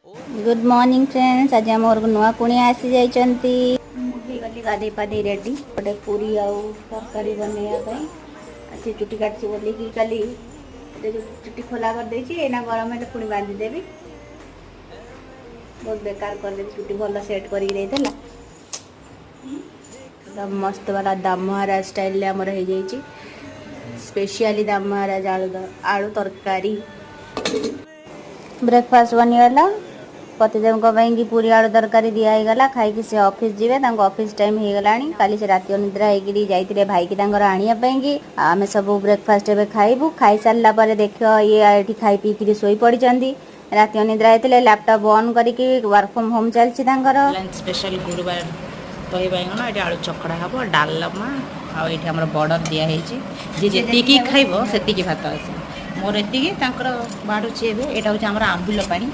Good morning friends. आज आम घर को नुआ कुणिया आसी जाइछंती। गली गाधे पाधे रेडी गोटे पूरी आउ तरकारी बनैया अच्छे चुटी काटची बोली कि काली चुटी खोला कर देछि एना गरम है पुणी बांधी देवी। बहुत बेकार कर देछि चुटी भल सेट करी देला एकदम मस्त वाला दाम महाराज स्टाइल ले हमर हो जाइछि। स्पेशली दाम महाराज आलू तरकारी ब्रेकफास्ट बनीगला। पतिदेव की पूरी आलू तरकारी दिगला खाई से ऑफिस जीवे ऑफिस टाइम हो गला। काली से रात अनिद्रा होगी जाते भाई की आने आम सब ब्रेकफास्ट एवं खाइबू। खाई सारा पर देख ये खाई पीक शोई पड़ी रात अनिद्रा होते लैपटॉप ऑन करके वर्क फ्रॉम होम चलती स्पेशल गुरुवार दही बैगन ये आलू चकड़ा हम डालमा आम बॉर्डर दिखाई जी जी खाइब से भात आस मोर एति बाढ़ुची यहाँ हूँ आंबुल पानी।